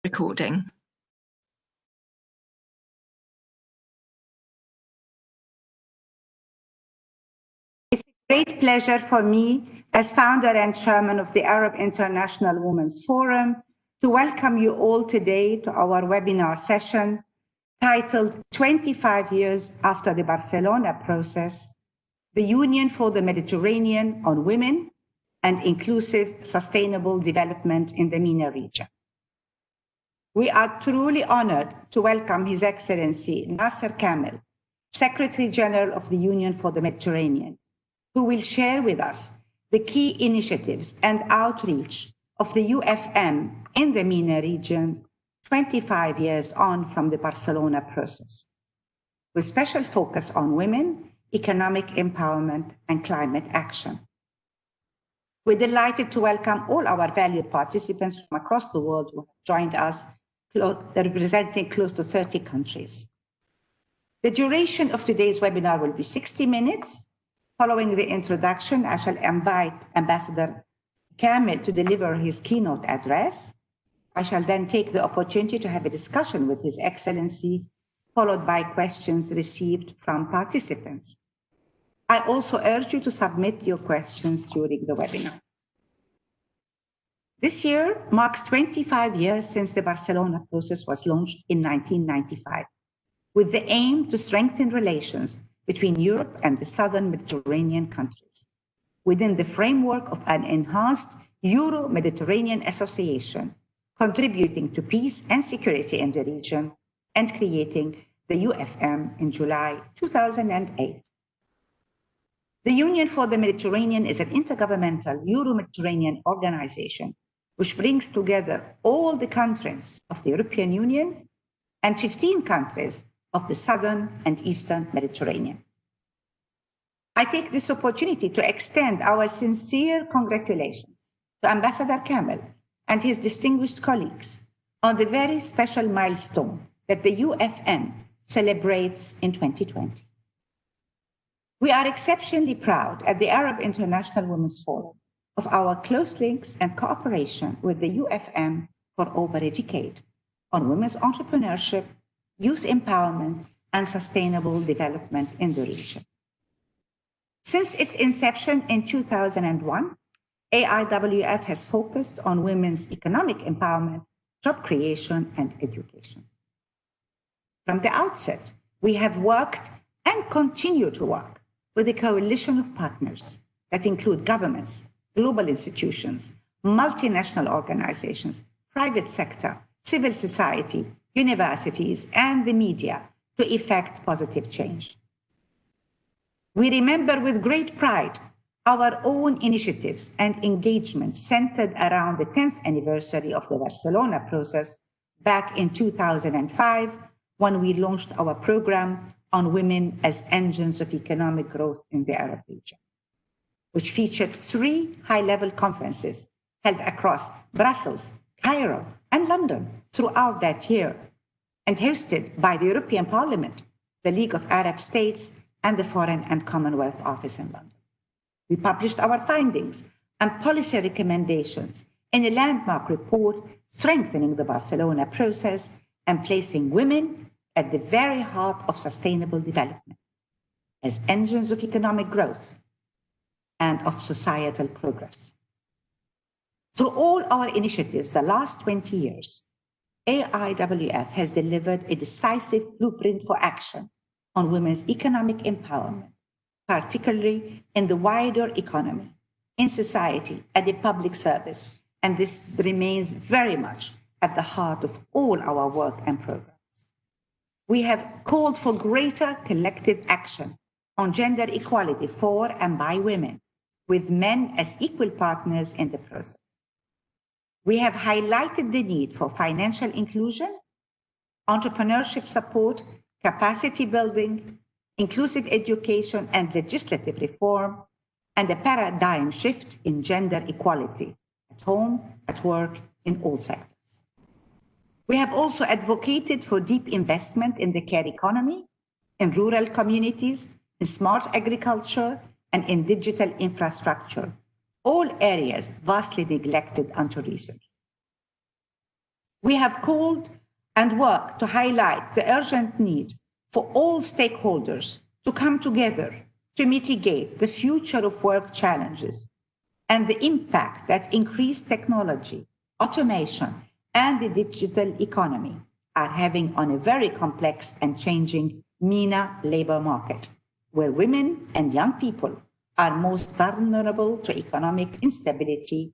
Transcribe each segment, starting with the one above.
Recording. It's a great pleasure for me, as founder and chairman of the Arab International Women's Forum, to welcome you all today to our webinar session titled 25 Years After the Barcelona Process, the Union for the Mediterranean on Women and Inclusive Sustainable Development in the MENA Region. We are truly honored to welcome His Excellency Nasser Kamel, Secretary General of the Union for the Mediterranean, who will share with us the key initiatives and outreach of the UfM in the MENA region 25 years on from the Barcelona process, with special focus on women, economic empowerment, and climate action. We're delighted to welcome all our valued participants from across the world who have joined us, representing close to 30 countries. The duration of today's webinar will be 60 minutes. Following the introduction, I shall invite Ambassador Kamel to deliver his keynote address. I shall then take the opportunity to have a discussion with His Excellency, followed by questions received from participants. I also urge you to submit your questions during the webinar. This year marks 25 years since the Barcelona process was launched in 1995, with the aim to strengthen relations between Europe and the southern Mediterranean countries, within the framework of an enhanced Euro-Mediterranean association, contributing to peace and security in the region and creating the UfM in July 2008. The Union for the Mediterranean is an intergovernmental Euro-Mediterranean organization which brings together all the countries of the European Union and 15 countries of the southern and eastern Mediterranean. I take this opportunity to extend our sincere congratulations to Ambassador Kamel and his distinguished colleagues on the very special milestone that the UfM celebrates in 2020. We are exceptionally proud at the Arab International Women's Forum of our close links and cooperation with the UfM for over a decade on women's entrepreneurship, youth empowerment, and sustainable development in the region. Since its inception in 2001, AIWF has focused on women's economic empowerment, job creation, and education. From the outset, we have worked and continue to work with a coalition of partners that include governments, global institutions, multinational organizations, private sector, civil society, universities, and the media to effect positive change. We remember with great pride our own initiatives and engagement centered around the 10th anniversary of the Barcelona process back in 2005, when we launched our program on women as engines of economic growth in the Arab region, which featured 3 high-level conferences held across Brussels, Cairo, and London throughout that year, and hosted by the European Parliament, the League of Arab States, and the Foreign and Commonwealth Office in London. We published our findings and policy recommendations in a landmark report strengthening the Barcelona process and placing women at the very heart of sustainable development as engines of economic growth and of societal progress. Through all our initiatives the last 20 years, AIWF has delivered a decisive blueprint for action on women's economic empowerment, particularly in the wider economy, in society, and in public service, and this remains very much at the heart of all our work and programs. We have called for greater collective action on gender equality for and by women, with men as equal partners in the process. We have highlighted the need for financial inclusion, entrepreneurship support, capacity building, inclusive education and legislative reform, and a paradigm shift in gender equality at home, at work, in all sectors. We have also advocated for deep investment in the care economy, in rural communities, in smart agriculture, and in digital infrastructure, all areas vastly neglected until recently. We have called and worked to highlight the urgent need for all stakeholders to come together to mitigate the future of work challenges and the impact that increased technology, automation, and the digital economy are having on a very complex and changing MENA labor market, where women and young people are most vulnerable to economic instability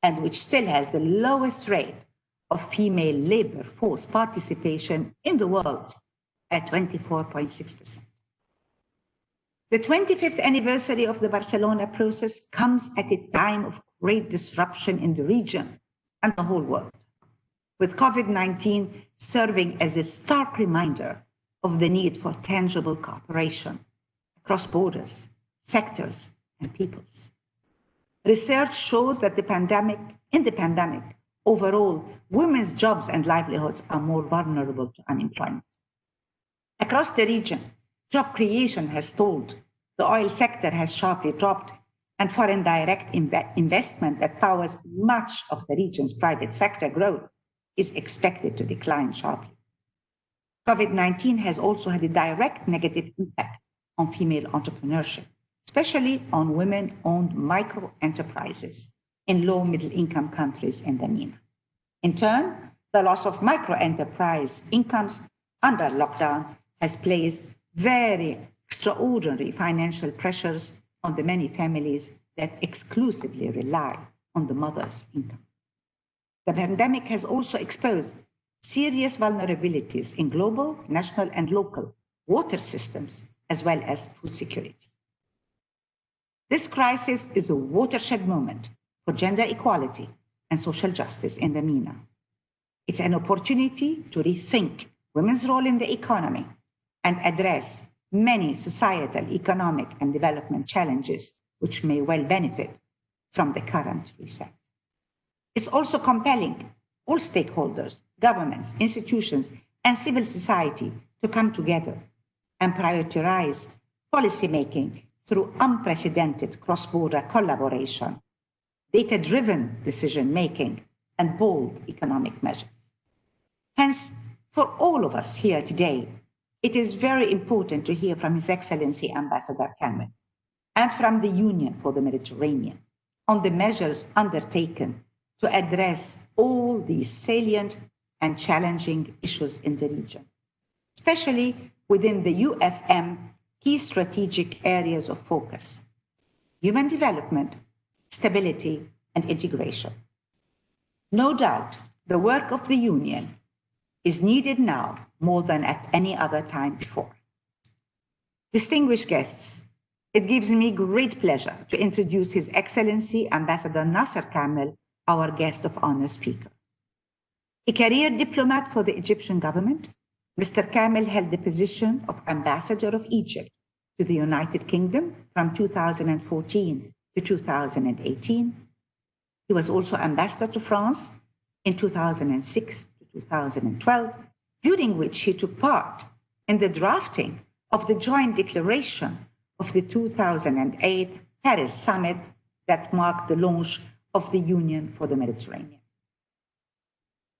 and which still has the lowest rate of female labor force participation in the world at 24.6%. The 25th anniversary of the Barcelona Process comes at a time of great disruption in the region and the whole world, with COVID-19 serving as a stark reminder of the need for tangible cooperation across borders, sectors, and peoples. Research shows that in the pandemic, overall, women's jobs and livelihoods are more vulnerable to unemployment. Across the region, job creation has stalled, the oil sector has sharply dropped, and foreign direct investment that powers much of the region's private sector growth is expected to decline sharply. COVID-19 has also had a direct negative impact on female entrepreneurship, especially on women-owned micro-enterprises in low-middle-income countries in the MENA. In turn, the loss of micro-enterprise incomes under lockdown has placed very extraordinary financial pressures on the many families that exclusively rely on the mother's income. The pandemic has also exposed serious vulnerabilities in global, national, and local water systems, as well as food security. This crisis is a watershed moment for gender equality and social justice in the MENA. It's an opportunity to rethink women's role in the economy and address many societal, economic, and development challenges which may well benefit from the current reset. It's also compelling all stakeholders, governments, institutions, and civil society to come together and prioritize policymaking through unprecedented cross-border collaboration, data-driven decision-making, and bold economic measures. Hence, for all of us here today, it is very important to hear from His Excellency Ambassador Kamel and from the Union for the Mediterranean on the measures undertaken to address all these salient and challenging issues in the region, especially within the UfM key strategic areas of focus: human development, stability, and integration. No doubt, the work of the Union is needed now more than at any other time before. Distinguished guests, it gives me great pleasure to introduce His Excellency Ambassador Nasser Kamel, our guest of honor speaker. A career diplomat for the Egyptian government, Mr. Kamel held the position of Ambassador of Egypt to the United Kingdom from 2014 to 2018. He was also Ambassador to France in 2006 to 2012, during which he took part in the drafting of the joint declaration of the 2008 Paris summit that marked the launch of the Union for the Mediterranean.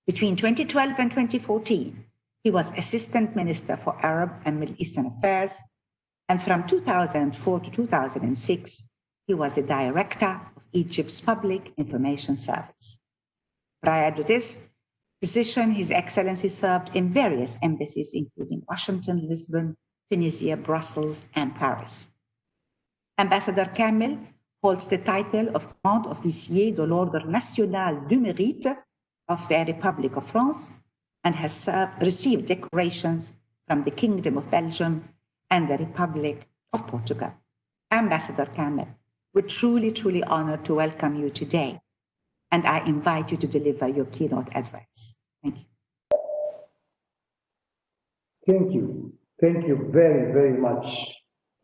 Between 2012 and 2014, he was Assistant Minister for Arab and Middle Eastern Affairs, and from 2004 to 2006, he was the Director of Egypt's Public Information Service. Prior to this position, His Excellency served in various embassies, including Washington, Lisbon, Tunisia, Brussels, and Paris. Ambassador Kamel holds the title of Grand Officier de l'Ordre National du Mérite of the Republic of France and has received decorations from the Kingdom of Belgium and the Republic of Portugal. Ambassador Kamel, we're truly honored to welcome you today, and I invite you to deliver your keynote address. Thank you. Thank you. Thank you very much,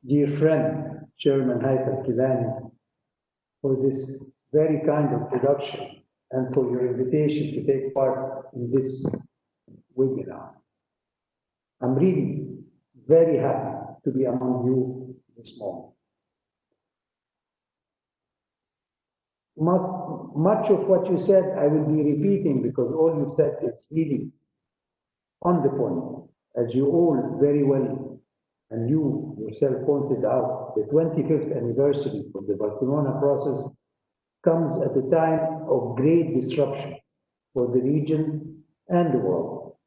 dear friend, Chairman Haitham Kidani, for this very kind introduction and for your invitation to take part in this webinar. I'm really very happy to be among you this morning. much of what you said, I will be repeating because all you said is really on the point. As you all very well, and you yourself pointed out, the 25th anniversary of the Barcelona process comes at a time of great disruption for the region and the world.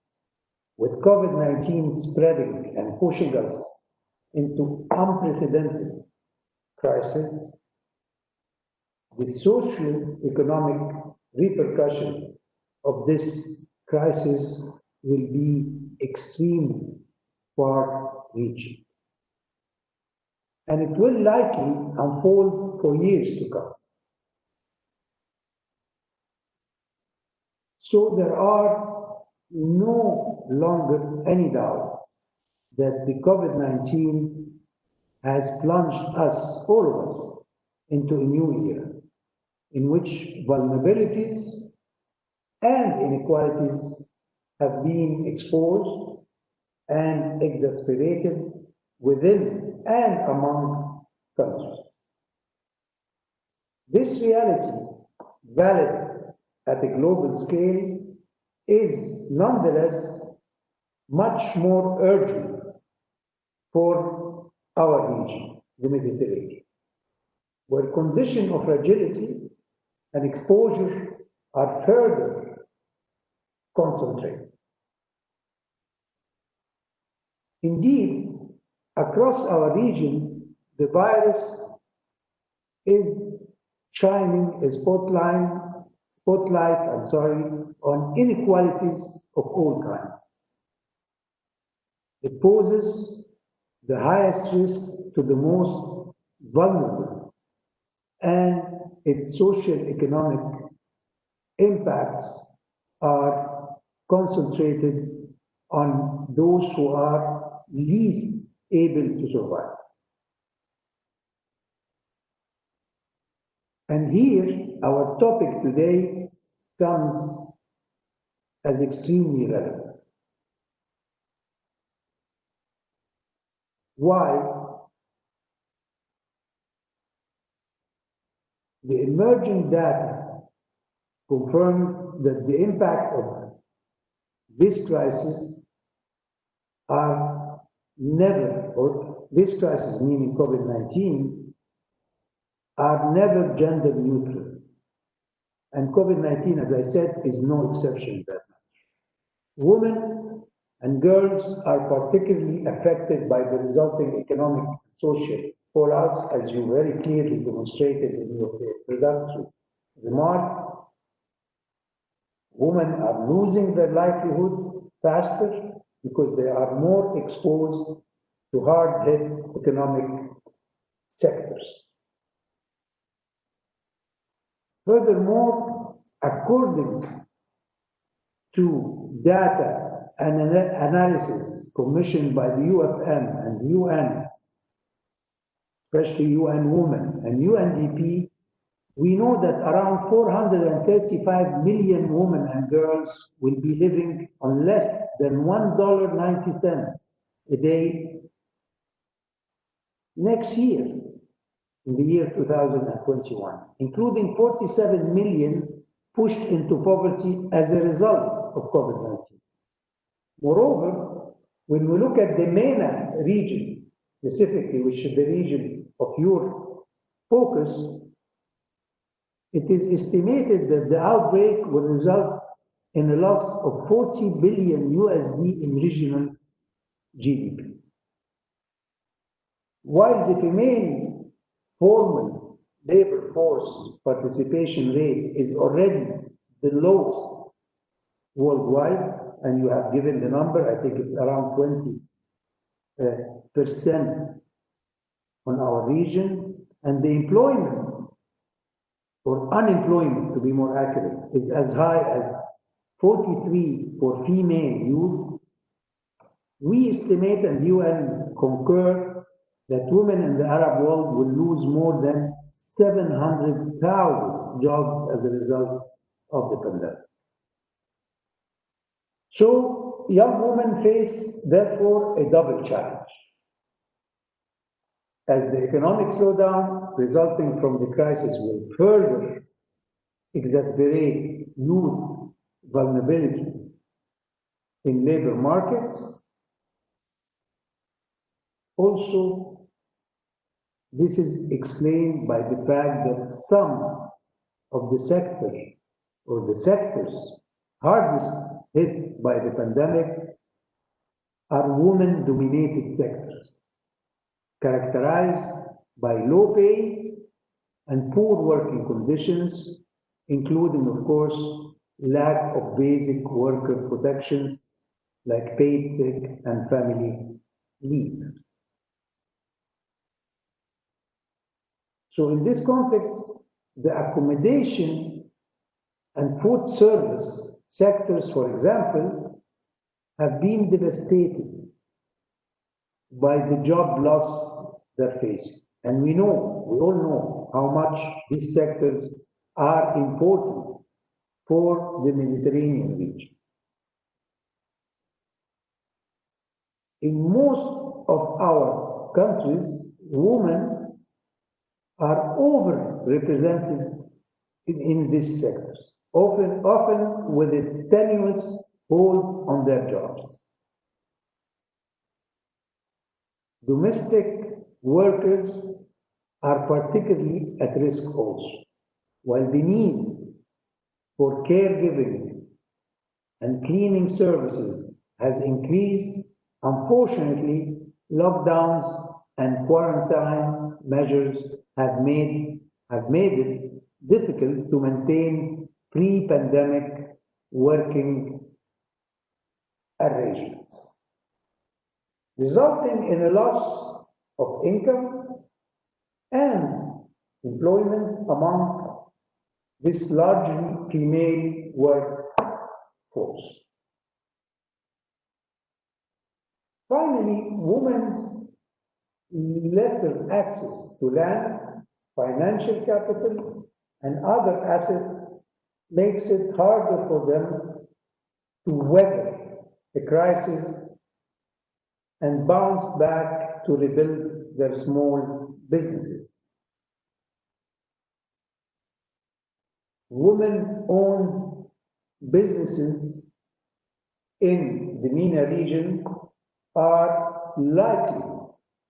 With COVID-19 spreading and pushing us into unprecedented crisis, the social-economic repercussion of this crisis will be extremely far-reaching. And it will likely unfold for years to come. So there are no longer any doubt that the COVID-19 has plunged us, all of us, into a new era in which vulnerabilities and inequalities have been exposed and exacerbated within and among countries. This reality, valid at a global scale, is nonetheless much more urgent for our region, the Mediterranean, where conditions of fragility and exposure are further concentrated. Indeed, across our region, the virus is shining a spotlight on inequalities of all kinds. It poses the highest risk to the most vulnerable, and its social-economic impacts are concentrated on those who are least able to survive. And here, our topic today comes as extremely relevant. Why? The emerging data confirm that the impact of this crisis are never, or this crisis meaning COVID-19, are never gender neutral. And COVID-19, as I said, is no exception to that. Women and girls are particularly affected by the resulting economic and social fallouts, as you very clearly demonstrated in your introductory remark. Women are losing their livelihood faster because they are more exposed to hard-hit economic sectors. Furthermore, according to data and analysis commissioned by the UfM and the UN, especially UN Women and UNDP, we know that around 435 million women and girls will be living on less than $1.90 a day next year, in the year 2021, including 47 million pushed into poverty as a result of COVID-19. Moreover, when we look at the MENA region, specifically, which is the region of your focus, it is estimated that the outbreak will result in a loss of 40 billion USD in regional GDP. While the female formal labor force participation rate is already the lowest worldwide, and you have given the number, I think it's around 20% on our region, and the employment, or unemployment to be more accurate, is as high as 43 for female youth. We estimate, and UN concur, that women in the Arab world will lose more than 700,000 jobs as a result of the pandemic. So young women face, therefore, a double challenge. As the economic slowdown resulting from the crisis will further exacerbate youth vulnerability in labor markets. Also, this is explained by the fact that some of the sector or the sectors hardest hit by the pandemic are women-dominated sectors, characterized by low pay and poor working conditions, including, of course, lack of basic worker protections like paid sick and family leave. So in this context, the accommodation and food service sectors, for example, have been devastated by the job loss they're facing. And we all know how much these sectors are important for the Mediterranean region. In most of our countries, women are overrepresented in these sectors, often with a tenuous hold on their jobs. Domestic workers are particularly at risk also, while the need for caregiving and cleaning services has increased. Unfortunately, lockdowns and quarantine measures have made it difficult to maintain pre-pandemic working arrangements, resulting in a loss of income and employment among this largely female workforce. Finally, women's lesser access to land, financial capital, and other assets makes it harder for them to weather a crisis and bounce back to rebuild their small businesses. Women-owned businesses in the MENA region are likely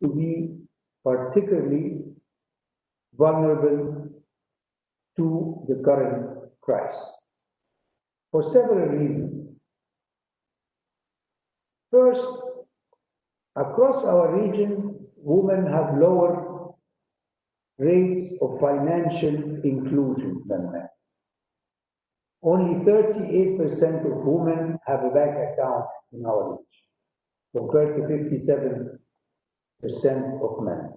to be particularly vulnerable to the current crisis for several reasons. First, across our region, women have lower rates of financial inclusion than men. Only 38% of women have a bank account in our region, compared to 57% of men.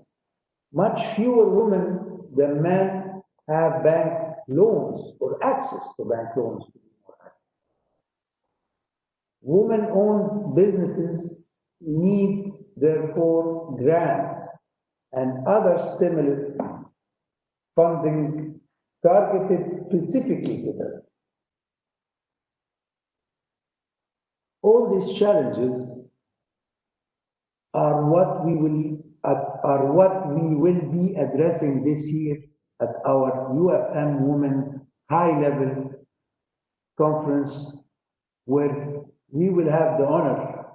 Much fewer women than men have bank loans or access to bank loans. Women-owned businesses need, therefore, grants and other stimulus funding targeted specifically to them. All these challenges are what we will be addressing this year at our UfM Women High-Level Conference, where we will have the honor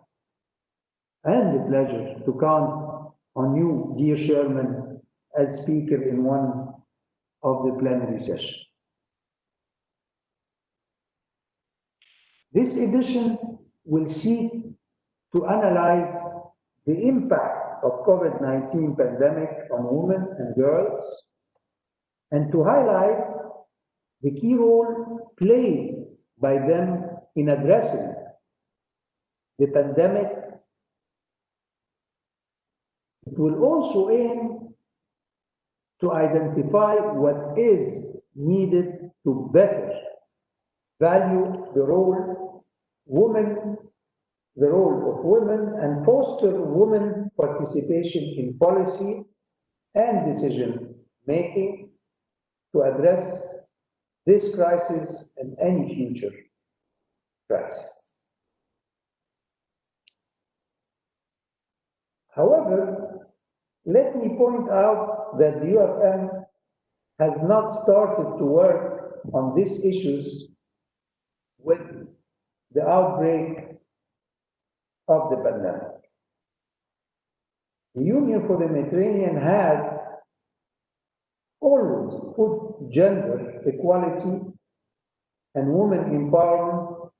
and the pleasure to count on you, dear Chairman, as speaker in one of the plenary sessions. This edition will seek to analyze the impact of COVID-19 pandemic on women and girls, and to highlight the key role played by them in addressing the pandemic. It will also aim to identify what is needed to better value the role of women and foster women's participation in policy and decision making to address this crisis and any future crisis. However, let me point out that the UfM has not started to work on these issues with the outbreak of the pandemic. The Union for the Mediterranean has always put gender equality and women empowerment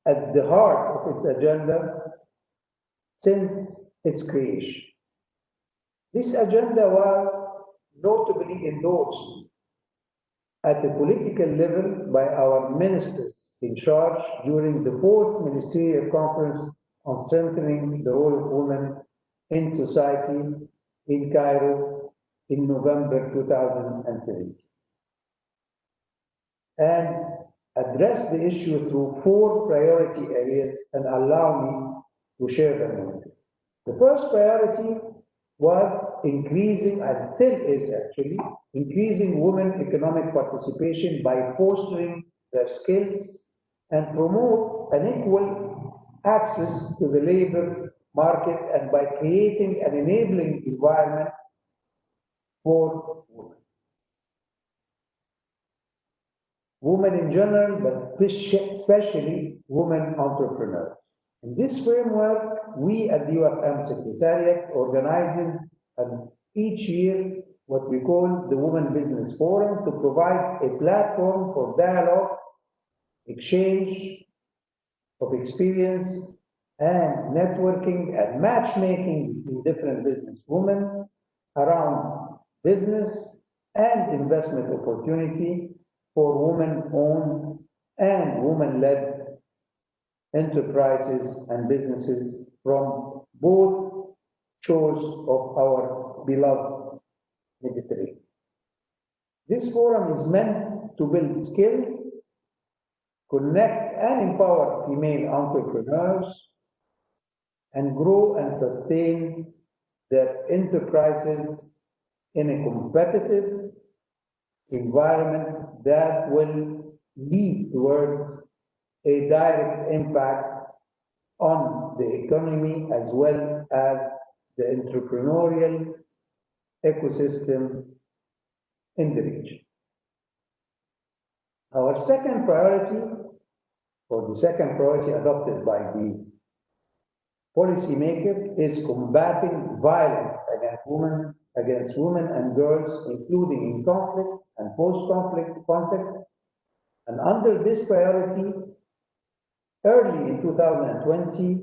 at the heart of its agenda since its creation. This agenda was notably endorsed at the political level by our ministers in charge during the 4th Ministerial Conference on Strengthening the Role of Women in Society in Cairo in November 2017. And address the issue through 4 priority areas, and allow me to share them with you. The first priority was increasing, and still is actually, increasing women economic participation by fostering their skills and promote an equal access to the labor market, and by creating an enabling environment for women. Women in general, but especially women entrepreneurs. In this framework, we at the UfM Secretariat organizes each year what we call the Women Business Forum to provide a platform for dialogue, exchange of experience, and networking and matchmaking between different business women around business and investment opportunity for women-owned and women-led enterprises and businesses from both shores of our beloved Mediterranean. This forum is meant to build skills, connect and empower female entrepreneurs, and grow and sustain their enterprises in a competitive environment that will lead towards a direct impact on the economy as well as the entrepreneurial ecosystem in the region. Our second priority, or the second priority adopted by the policymaker, is combating violence against women and girls, including in conflict and post-conflict contexts. And under this priority, early in 2020,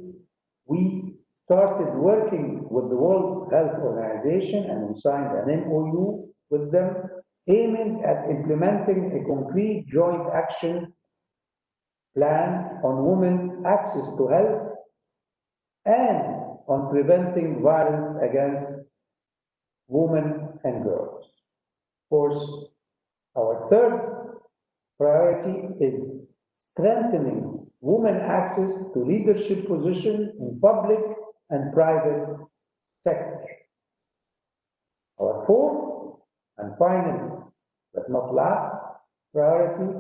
we started working with the World Health Organization, and we signed an MOU with them, aiming at implementing a concrete joint action plan on women access to health and on preventing violence against women and girls. Of course, our third priority is strengthening women access to leadership positions in public and private sector. Our fourth and final, but not last, priority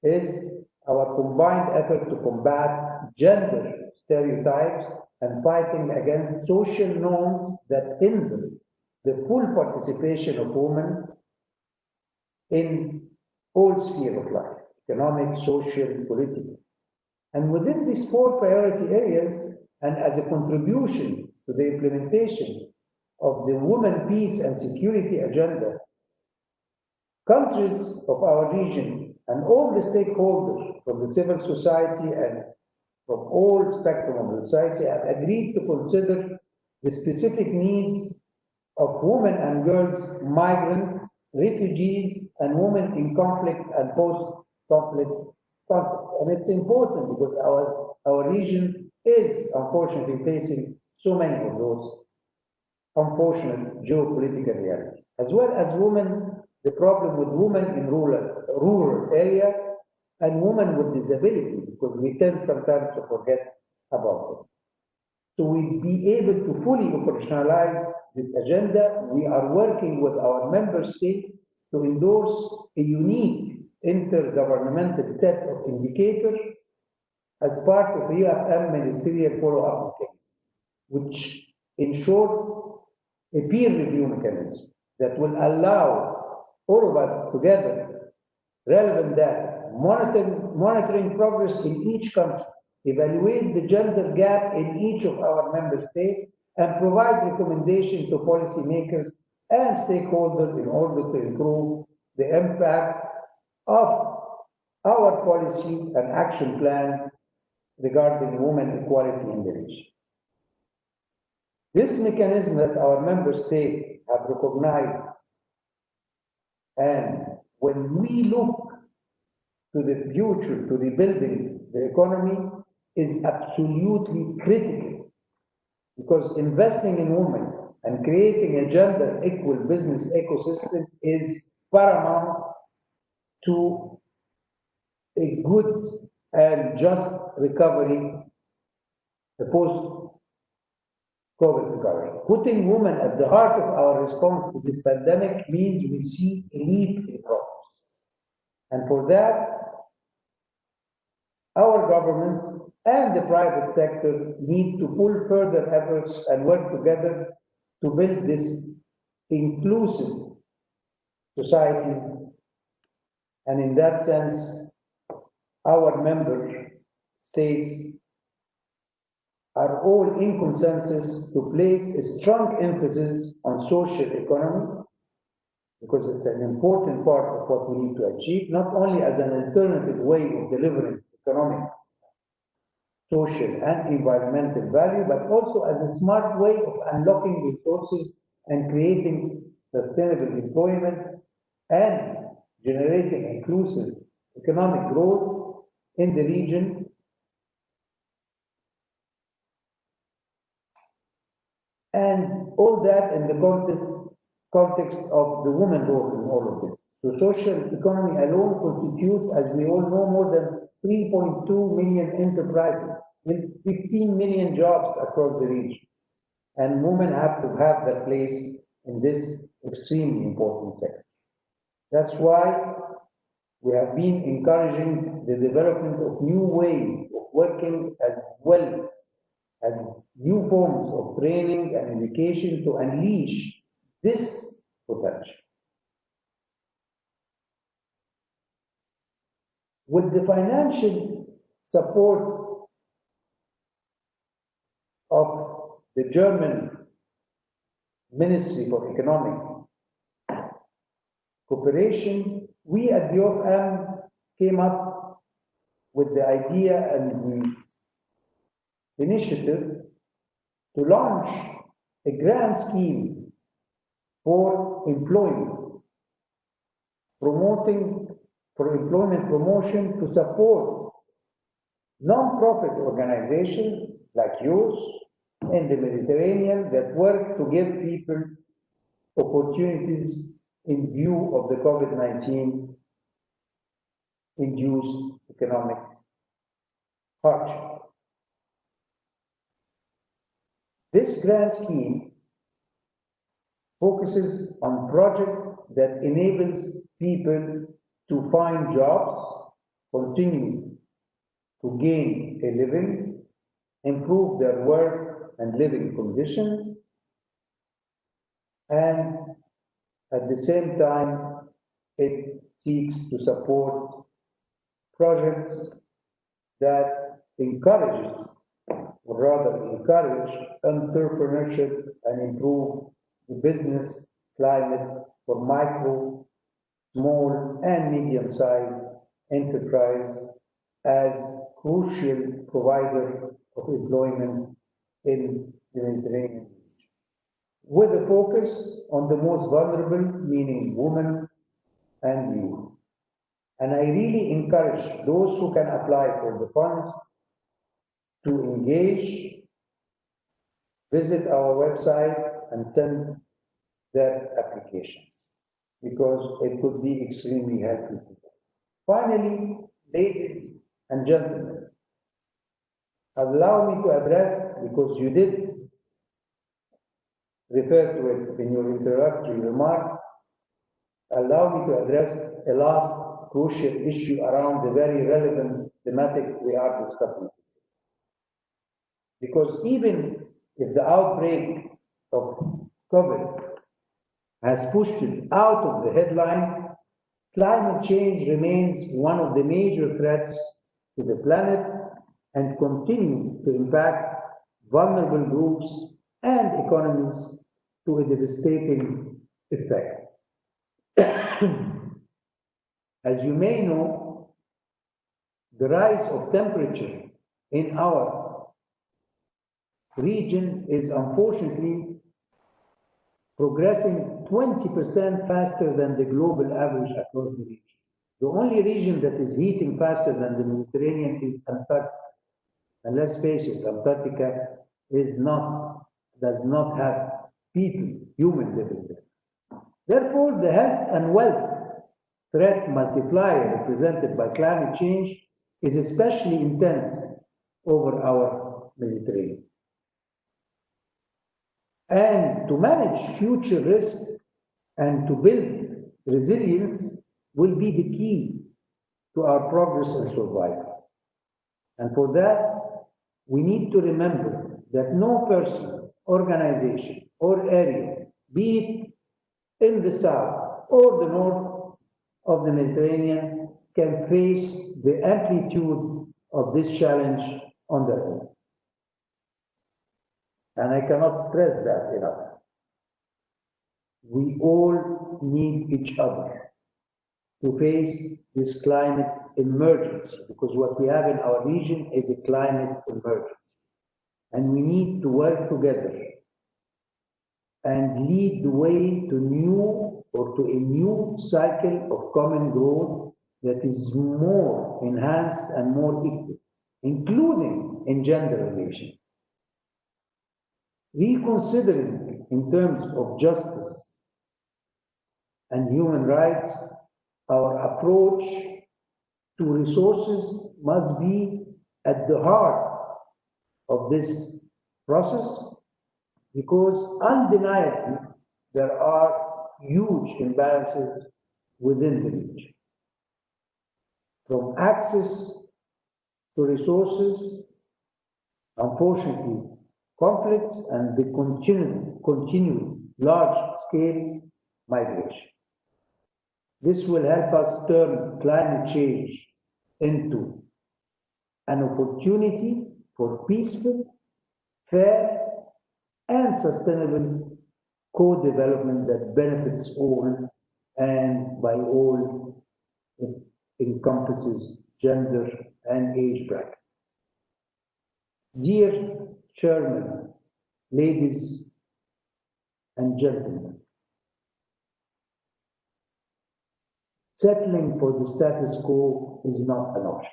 is our combined effort to combat gender stereotypes and fighting against social norms that hinder the full participation of women in all spheres of life: economic, social, political. And within these 4 priority areas, and as a contribution to the implementation of the Women, Peace and Security Agenda, countries of our region and all the stakeholders from the civil society and from all spectrum of the society have agreed to consider the specific needs of women and girls, migrants, refugees, and women in conflict and post-conflict contexts. And it's important because our region is unfortunately facing so many of those unfortunate geopolitical realities. As well as women, the problem with women in rural area and women with disability, because we tend sometimes to forget about them. So we be able to fully operationalize this agenda. We are working with our member states to endorse a unique intergovernmental set of indicators as part of the UfM ministerial follow-up mechanism, which ensure a peer review mechanism that will allow all of us together relevant data, monitoring progress in each country, evaluate the gender gap in each of our member states, and provide recommendations to policymakers and stakeholders in order to improve the impact of our policy and action plan regarding women equality in the region. This mechanism that our member states have recognized, and when we look to the future, to rebuilding the economy, is absolutely critical, because investing in women and creating a gender equal business ecosystem is paramount to a good and just recovery, the post-COVID recovery. Putting women at the heart of our response to this pandemic means we see a leap in progress. And for that, our governments and the private sector need to pull further efforts and work together to build this inclusive societies. And in that sense, our member states are all in consensus to place a strong emphasis on social economy, because it's an important part of what we need to achieve, not only as an alternative way of delivering economic, social, and environmental value, but also as a smart way of unlocking resources and creating sustainable employment and generating inclusive economic growth in the region, and all that in the context of the woman role in all of this. The social economy alone constitutes, as we all know, more than 3.2 million enterprises with 15 million jobs across the region. And women have to have their place in this extremely important sector. That's why we have been encouraging the development of new ways of working, as well as new forms of training and education to unleash this potential. With the financial support of the German Ministry for Economic Cooperation, we at the UfM came up with the idea and the initiative to launch a grant scheme for employment, employment promotion to support non-profit organizations like yours in the Mediterranean that work to give people opportunities in view of the COVID-19 induced economic hardship. This grant scheme focuses on projects that enables people to find jobs, continue to gain a living, improve their work and living conditions, and at the same time, it seeks to support projects that encourage entrepreneurship and improve the business climate for micro, small, and medium-sized enterprise as crucial provider of employment in the Mediterranean region, with a focus on the most vulnerable, meaning women and youth. And I really encourage those who can apply for the funds to engage, visit our website and send their application, because it could be extremely helpful. Finally, ladies and gentlemen, allow me to address, because you did refer to it in your introductory remark, allow me to address a last crucial issue around the very relevant thematic we are discussing. Because even if the outbreak of COVID has pushed it out of the headline, climate change remains one of the major threats to the planet and continue to impact vulnerable groups and economies to a devastating effect. As you may know, the rise of temperature in our region is unfortunately progressing 20% faster than the global average across the region. The only region that is heating faster than the Mediterranean is Antarctica. And let's face it, Antarctica does not have people, human living there. Therefore, the health and wealth threat multiplier represented by climate change is especially intense over our Mediterranean. And to manage future risks and to build resilience will be the key to our progress and survival. And for that, we need to remember that no person, organization, or area, be it in the south or the north of the Mediterranean, can face the amplitude of this challenge on their own. And I cannot stress that enough. We all need each other to face this climate emergency, because what we have in our region is a climate emergency. And we need to work together and lead the way to a new cycle of common growth that is more enhanced and more equal, including in gender relations. Reconsidering in terms of justice and human rights, our approach to resources must be at the heart of this process, because undeniably there are huge imbalances within the region. From access to resources, unfortunately, conflicts and the continued large-scale migration. This will help us turn climate change into an opportunity for peaceful, fair, and sustainable co-development that benefits all, and by all it encompasses gender and age bracket. Dear Chairman, ladies and gentlemen, settling for the status quo is not an option.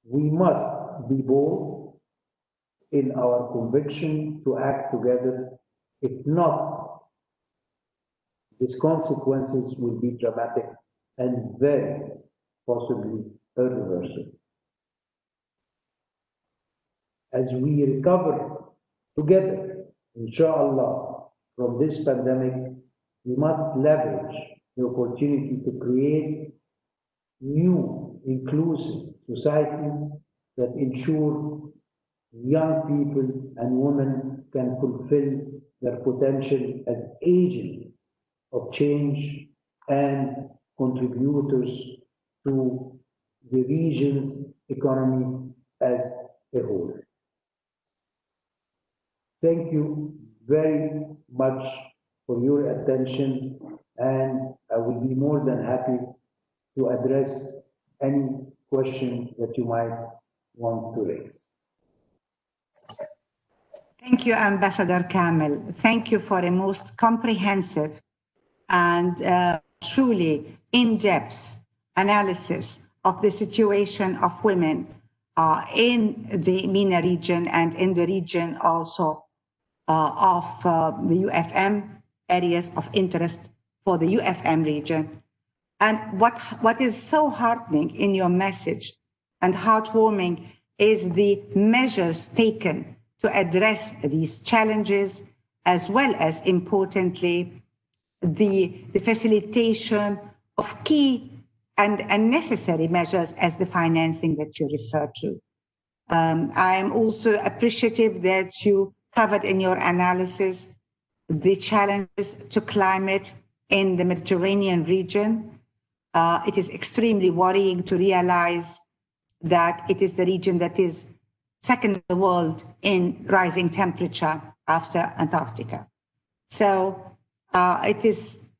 We must be bold in our conviction to act together. If not, these consequences will be dramatic and very possibly irreversible. As we recover together, inshallah, from this pandemic, we must leverage the opportunity to create new, inclusive societies that ensure young people and women can fulfill their potential as agents of change and contributors to the region's economy as a whole. Thank you very much for your attention, and I will be more than happy to address any question that you might want to raise. Thank you, Ambassador Kamel. Thank you for a most comprehensive and truly in-depth analysis of the situation of women in the MENA region and in the region also of the UfM, areas of interest for the UfM region. And what is so heartening in your message and heartwarming is the measures taken to address these challenges, as well as, importantly, the facilitation of key and necessary measures as the financing that you refer to. I am also appreciative that you covered in your analysis the challenges to climate in the Mediterranean region. It is extremely worrying to realize that it is the region that is second in the world in rising temperature after Antarctica. So it is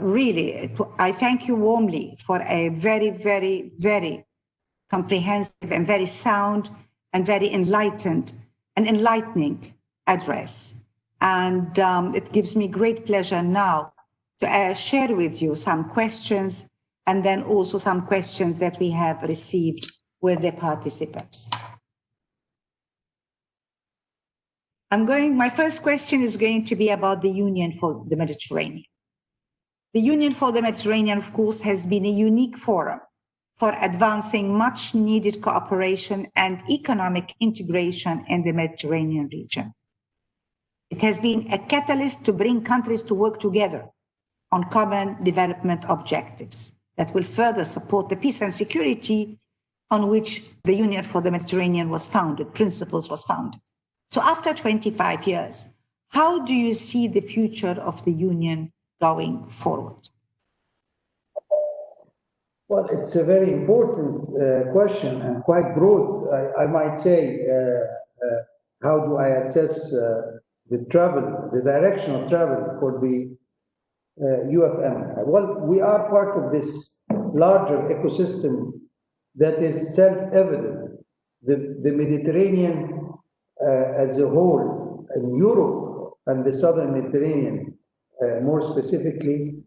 really, I thank you warmly for a very, very, very comprehensive and very sound and very enlightened and enlightening address. And it gives me great pleasure now to share with you some questions and then also some questions that we have received with the participants. My first question is going to be about the Union for the Mediterranean. The Union for the Mediterranean, of course, has been a unique forum for advancing much needed cooperation and economic integration in the Mediterranean region. It has been a catalyst to bring countries to work together on common development objectives that will further support the peace and security on which the Union for the Mediterranean was founded, principles was founded. So after 25 years, how do you see the future of the Union going forward? Well, it's a very important question and quite broad. I might say, how do I assess the travel, the direction of travel for the UfM? Well, we are part of this larger ecosystem that is self-evident. The Mediterranean as a whole, and Europe and the Southern Mediterranean, more specifically,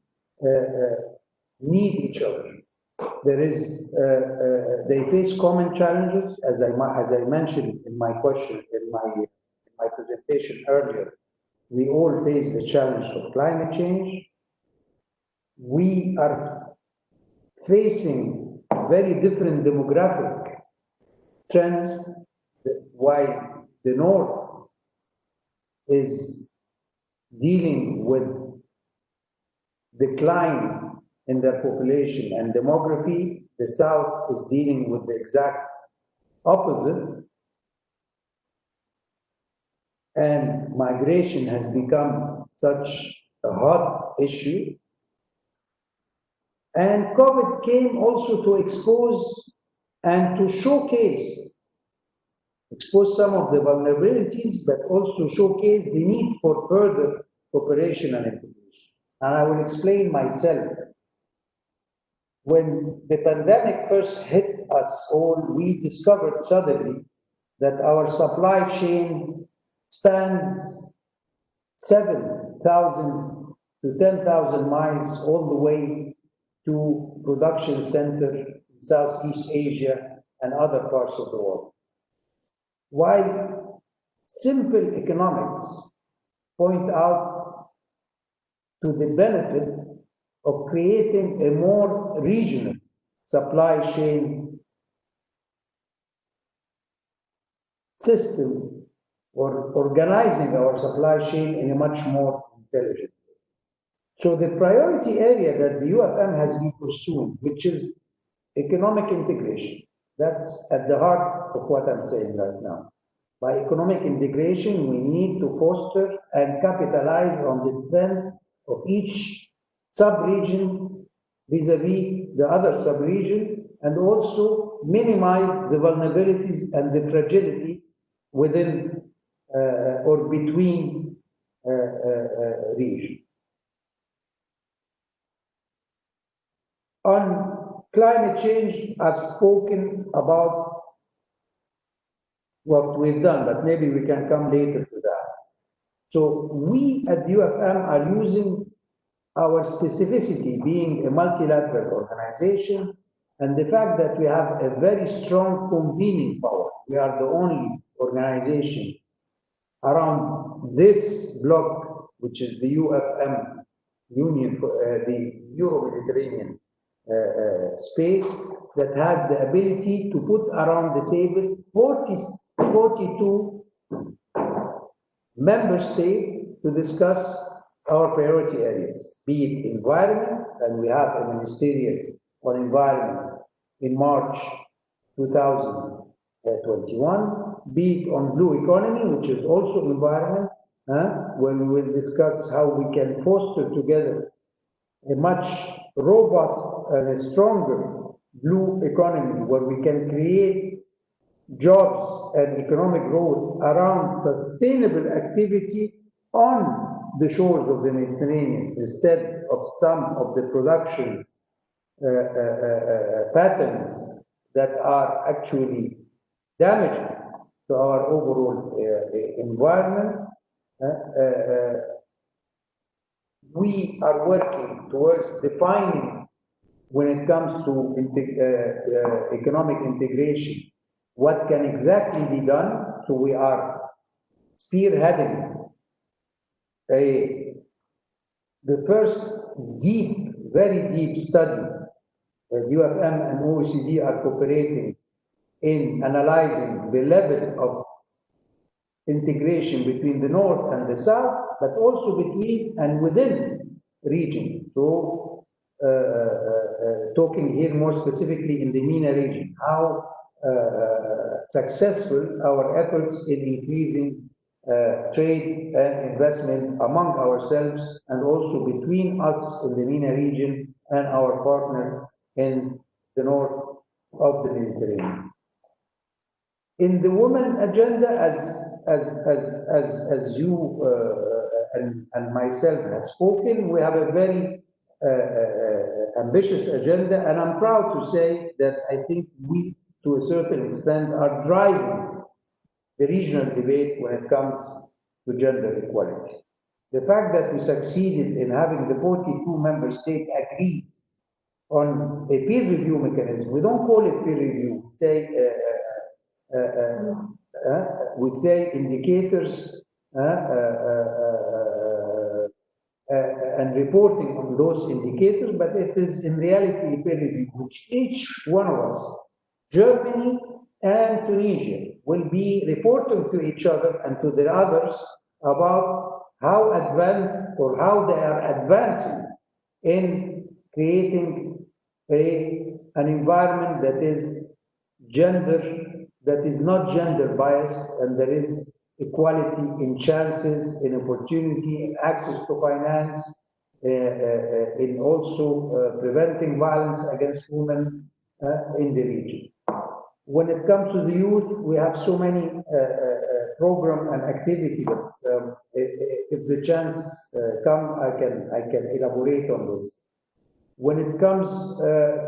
need each other. There is, they face common challenges, as I mentioned in my question, in my presentation earlier. We all face the challenge of climate change. We are facing very different demographic trends, while the North is dealing with decline in their population and demography, the South is dealing with the exact opposite. And migration has become such a hot issue. And COVID came also to expose and to expose some of the vulnerabilities, but also showcase the need for further cooperation and integration. And I will explain myself. When the pandemic first hit us all, we discovered suddenly that our supply chain spans 7,000 to 10,000 miles all the way to production center in Southeast Asia and other parts of the world. While simple economics point out to the benefit of creating a more regional supply chain system or organizing our supply chain in a much more intelligent way. So the priority area that the UfM has been pursuing, which is economic integration, that's at the heart of what I'm saying right now. By economic integration, we need to foster and capitalize on the strength of each sub-region vis-a-vis the other sub-region, and also minimize the vulnerabilities and the fragility within or between regions. On climate change, I've spoken about what we've done, but maybe we can come later to that. So we at UfM are using our specificity, being a multilateral organization, and the fact that we have a very strong convening power. We are the only organization around this block, which is the UfM, Union for the Euro-Mediterranean space, that has the ability to put around the table 42 member states to discuss our priority areas, be it environment, and we have a ministerial on environment in March 2021, be it on blue economy, which is also environment, when we will discuss how we can foster together a much robust and a stronger blue economy where we can create jobs and economic growth around sustainable activity on the shores of the Mediterranean instead of some of the production patterns that are actually damaging to our overall environment. We are working towards defining, when it comes to economic integration, what can exactly be done. So we are spearheading the first deep, very deep study. UfM and OECD are cooperating in analyzing the level of integration between the north and the south, but also between and within region. So talking here more specifically in the MENA region, how successful our efforts in increasing trade and investment among ourselves and also between us in the MENA region and our partner in the north of the Mediterranean. In the women agenda, as you and myself have spoken, we have a very ambitious agenda, and I'm proud to say that I think we, to a certain extent, are driving the regional debate when it comes to gender equality. The fact that we succeeded in having the 42 member states agree on a peer review mechanism, we don't call it peer review, we say indicators and reporting on those indicators, but it is in reality a peer review, which each one of us, Germany and Tunisia, will be reporting to each other and to the others about how advanced or how they are advancing in creating an environment that is not gender biased, and there is equality in chances, in opportunity, in access to finance, in also preventing violence against women in the region. When it comes to the youth, we have so many program and activity. If the chance comes, I can elaborate on this. When it comes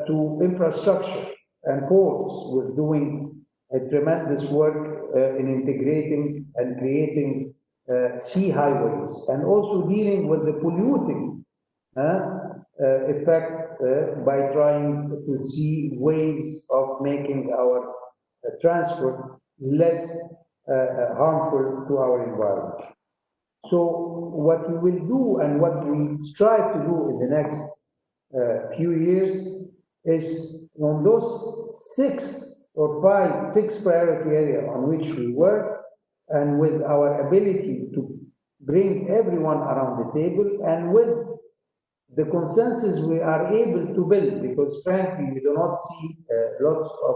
to infrastructure and ports, we're doing a tremendous work in integrating and creating sea highways, and also dealing with the polluting effect by trying to see ways of making our transport less harmful to our environment. So what we will do and what we strive to do in the next few years is on those 6 priority areas on which we work, and with our ability to bring everyone around the table, and with the consensus we are able to build, because frankly we do not see lots of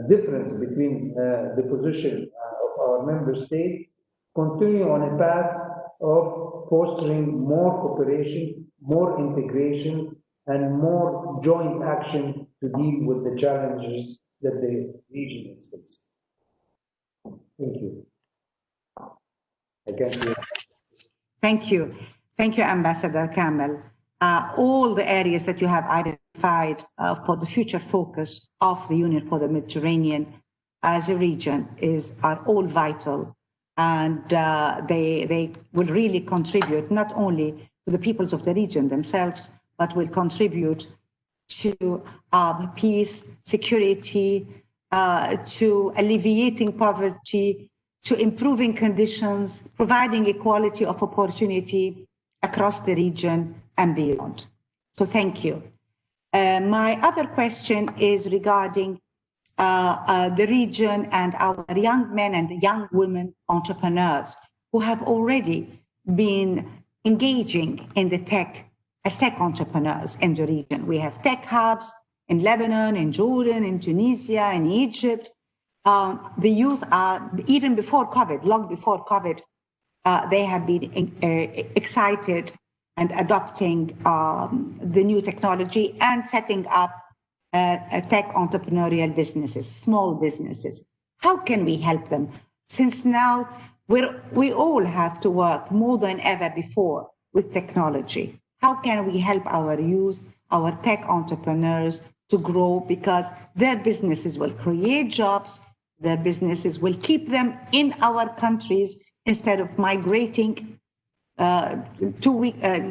difference between the position of our member states, continue on a path of fostering more cooperation, more integration, and more joint action to deal with the challenges that the region is facing. Thank you. Thank you. Thank you, Ambassador Kamel. All the areas that you have identified for the future focus of the Union for the Mediterranean as a region are all vital, and they will really contribute not only to the peoples of the region themselves, but will contribute to peace, security, to alleviating poverty, to improving conditions, providing equality of opportunity across the region and beyond. So thank you. My other question is regarding the region and our young men and young women entrepreneurs who have already been engaging in the tech as tech entrepreneurs in the region. We have tech hubs in Lebanon, in Jordan, in Tunisia, in Egypt. The youth are, even before COVID, long before COVID, they have been excited and adopting the new technology and setting up tech entrepreneurial businesses, small businesses. How can we help them? Since now we all have to work more than ever before with technology. How can we help our youth, our tech entrepreneurs to grow, because their businesses will create jobs, their businesses will keep them in our countries instead of migrating.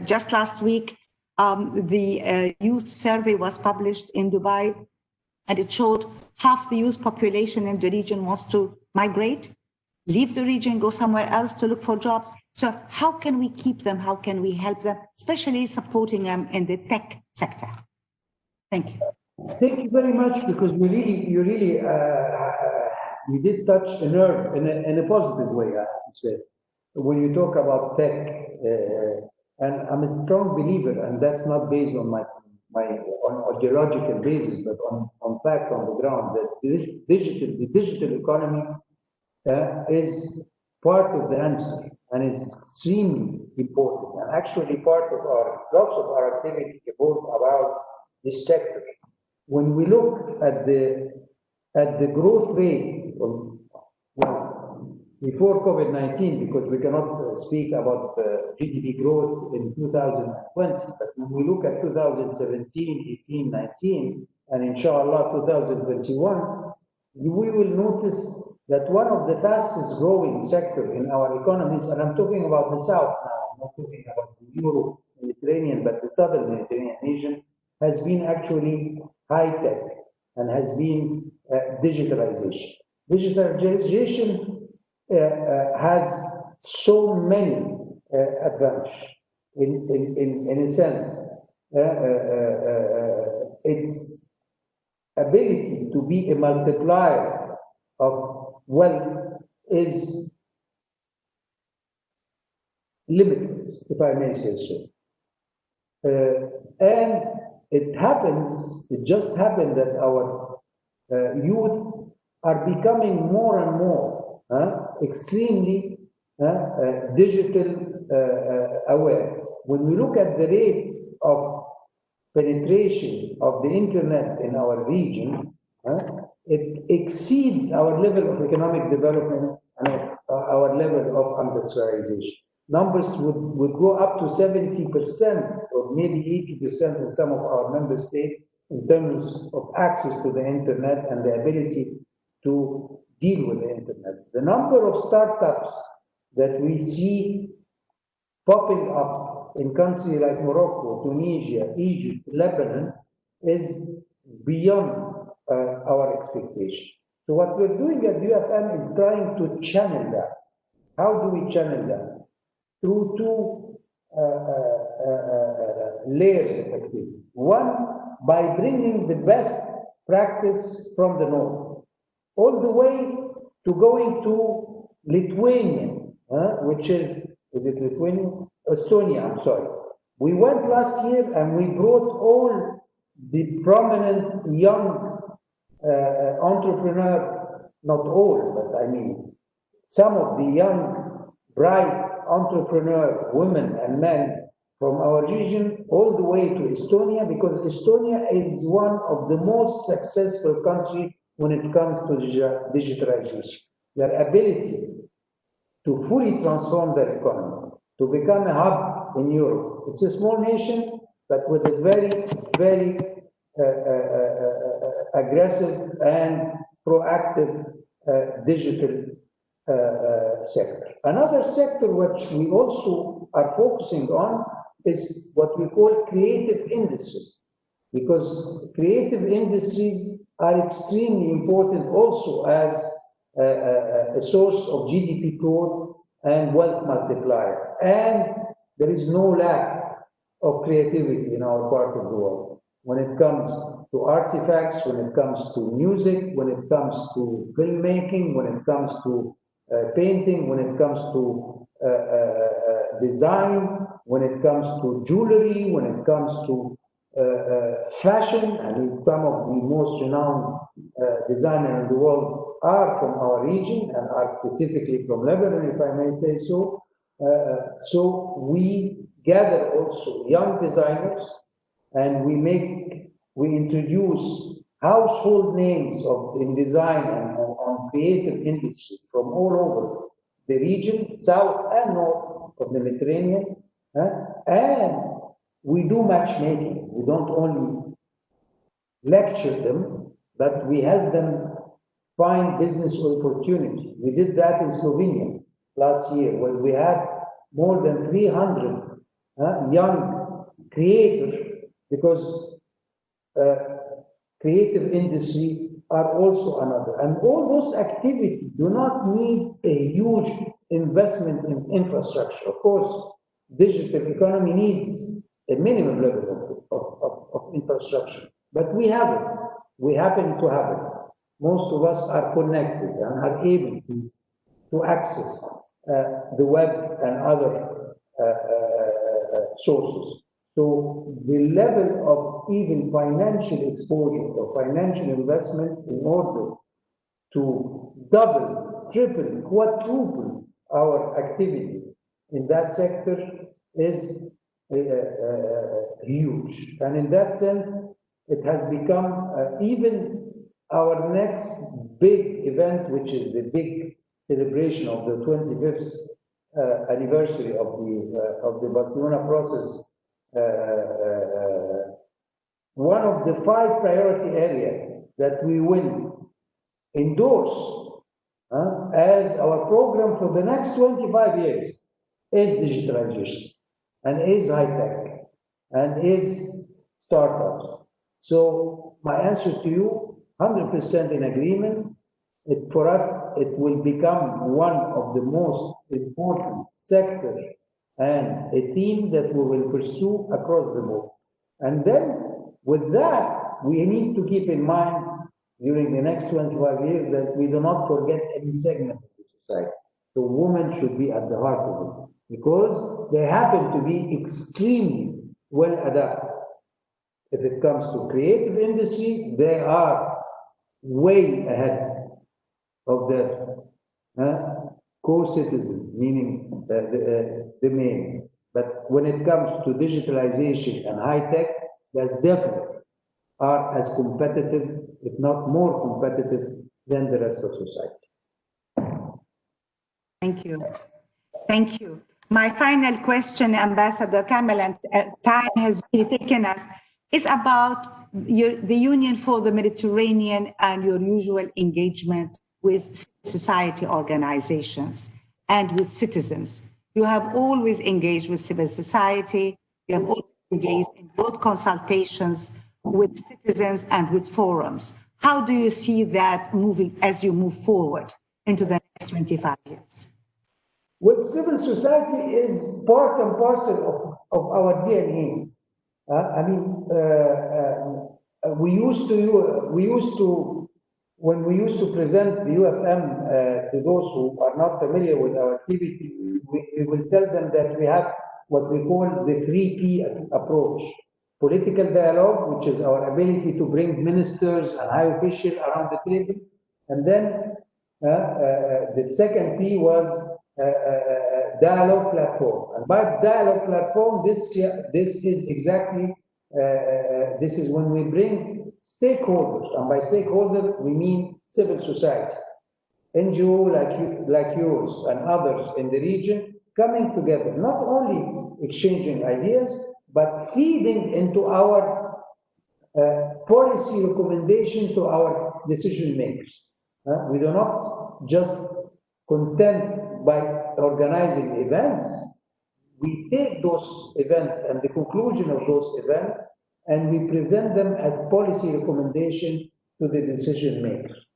Just last week, the youth survey was published in Dubai, and it showed half the youth population in the region wants to migrate, leave the region, go somewhere else to look for jobs. So how can we keep them? How can we help them, especially supporting them in the tech sector? Thank you. Thank you very much, because you did touch a nerve in a positive way, I have to say, when you talk about tech. And I'm a strong believer, and that's not based on my ideological basis, but on fact, on the ground, that the digital economy is part of the answer, and is extremely important, and actually part of lots of our activity evolve around this sector. When we look at the growth rate, before COVID-19, because we cannot speak about GDP growth in 2020, but when we look at 2017, 18, 19, and inshallah 2021, we will notice that one of the fastest growing sector in our economies, and I'm talking about the South now, I'm not talking about the Euro Mediterranean, but the Southern Mediterranean region, has been actually high tech and has been digitalization. Digitalization has so many advantages in a sense. Its ability to be a multiplier of wealth is limitless, if I may say so. And it just happened that our youth are becoming more and more extremely digital aware. When we look at the rate of penetration of the internet in our region, it exceeds our level of economic development and our level of industrialization. Numbers would go up to 70% or maybe 80% in some of our member states in terms of access to the internet and the ability to deal with the internet. The number of startups that we see popping up in countries like Morocco, Tunisia, Egypt, Lebanon is beyond our expectation. So what we're doing at UfM is trying to channel that. How do we channel that? Through two layers of activity. One, by bringing the best practice from the north, all the way to going to Lithuania, which is it Lithuania? Estonia, I'm sorry. We went last year and we brought all the prominent young entrepreneurs, not all, but I mean some of the young, bright entrepreneur women and men from our region all the way to Estonia, because Estonia is one of the most successful countries when it comes to digitalization. Their ability to fully transform their economy, to become a hub in Europe. It's a small nation, but with a very, very aggressive and proactive digital sector. Another sector which we also are focusing on is what we call creative industries, because creative industries are extremely important also as a source of GDP growth and wealth multiplier. And there is no lack of creativity in our part of the world. When it comes to artifacts, when it comes to music, when it comes to filmmaking, when it comes to painting, when it comes to design, when it comes to jewelry, when it comes to fashion. I mean, some of the most renowned designers in the world are from our region and are specifically from Lebanon, if I may say so. So we gather also young designers, and we introduce household names in design and on creative industry from all over the region, south and north of the Mediterranean, and we do matchmaking. We don't only lecture them, but we help them find business opportunity. We did that in Slovenia last year, where we had more than 300 young creators, because creative industry are also another. And all those activities do not need a huge investment in infrastructure. Of course, digital economy needs a minimum level of infrastructure, but we have it. We happen to have it. Most of us are connected and are able to access the web and other sources. So the level of even financial exposure or financial investment in order to double, triple, quadruple our activities in that sector is huge. And in that sense, it has become even our next big event, which is the big celebration of the 25th anniversary of the Barcelona Process. One of the 5 priority areas that we will endorse as our program for the next 25 years is digitalization, and is high tech, and is startups. So my answer to you, 100% in agreement. For us, it will become one of the most important sectors and a theme that we will pursue across the board. And then with that, we need to keep in mind during the next 25 years that we do not forget any segment of the society. So women should be at the heart of it, because they happen to be extremely well adapted. If it comes to creative industry, they are way ahead of their co-citizens, meaning the main. But when it comes to digitalization and high tech, they definitely are as competitive, if not more competitive, than the rest of society. Thank you. Thank you. My final question, Ambassador Kamel, and time has really taken us, is about the Union for the Mediterranean and your usual engagement with society organizations and with citizens. You have always engaged with civil society. You have always engaged in both consultations with citizens and with forums. How do you see that moving as you move forward into the next 25 years? Well, civil society is part and parcel of our DNA. When we used to present the UfM to those who are not familiar with our activity, we will tell them that we have what we call the 3P approach. Political dialogue, which is our ability to bring ministers and high officials around the table. And then the second P was dialogue platform. And by dialogue platform, this is exactly, this is when we bring stakeholders, and by stakeholder we mean civil society, NGO like yours and others in the region, coming together, not only exchanging ideas, but feeding into our policy recommendation to our decision makers. We do not just content by organizing events. We take those events and the conclusion of those events, and we present them as policy recommendation to the decision makers.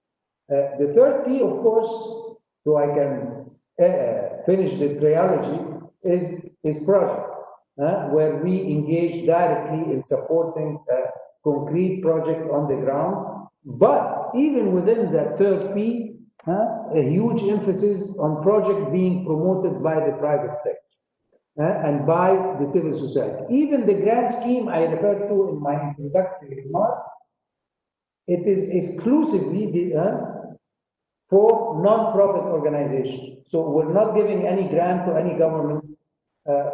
The third P, of course, so I can finish the trilogy, is projects, where we engage directly in supporting a concrete project on the ground. But even within that third P, a huge emphasis on projects being promoted by the private sector. And by the civil society. Even the grand scheme I referred to in my introductory remark, it is exclusively for non-profit organizations. So we're not giving any grant to any government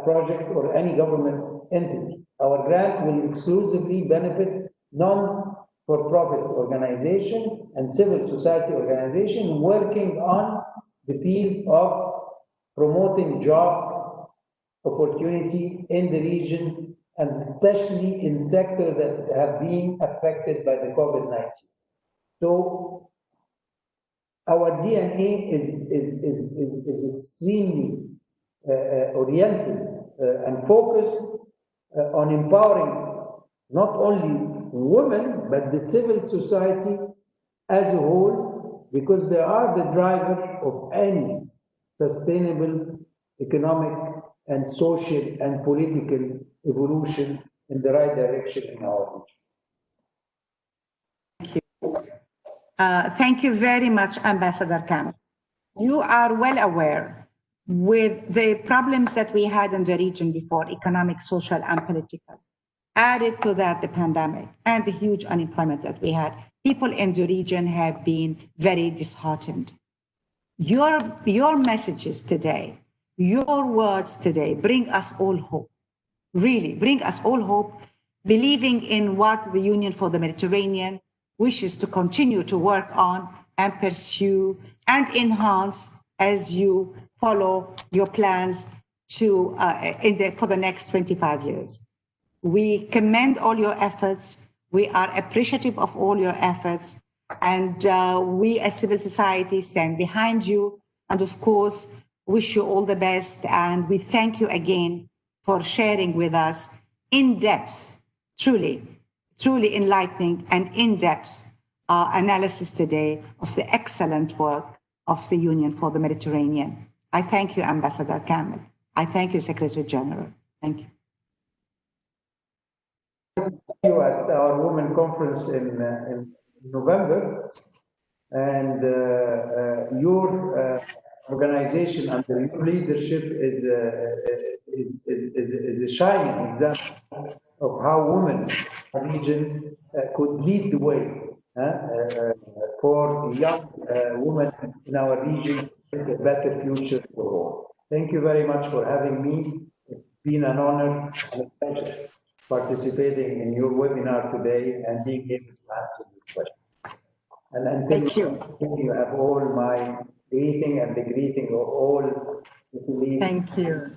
project or any government entity. Our grant will exclusively benefit non-for-profit organization and civil society organization working on the field of promoting job opportunity in the region, and especially in sectors that have been affected by the COVID-19. So our DNA is extremely oriented and focused on empowering not only women, but the civil society as a whole, because they are the driver of any sustainable economic and social and political evolution in the right direction in our region. Thank you very much, Ambassador Kamel. You are well aware with the problems that we had in the region before, economic, social, and political. Added to that, the pandemic and the huge unemployment that we had. People in the region have been very disheartened. Your messages today, your words today bring us all hope, really bring us all hope, believing in what the Union for the Mediterranean wishes to continue to work on and pursue and enhance as you follow your plans to for the next 25 years. We commend all your efforts. We are appreciative of all your efforts. And we as civil society stand behind you. And of course, wish you all the best. And we thank you again for sharing with us in-depth, truly enlightening and in-depth analysis today of the excellent work of the Union for the Mediterranean. I thank you, Ambassador Kamel. I thank you, Secretary General. Thank you. Thank you at our Women Conference in November, and your organization under your leadership is a shining example of how women in the region could lead the way for young women in our region with a better future for all. Thank you very much for having me. It's been an honor and a pleasure participating in your webinar today and being able to answer your questions. And thank you. You have all my greeting and the greeting of all the colleagues. Thank you.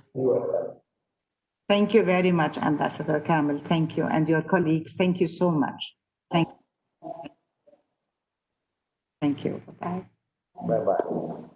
Thank you very much, Ambassador Kamel. Thank you. And your colleagues, thank you so much. Thank you. Bye-bye. Bye-bye.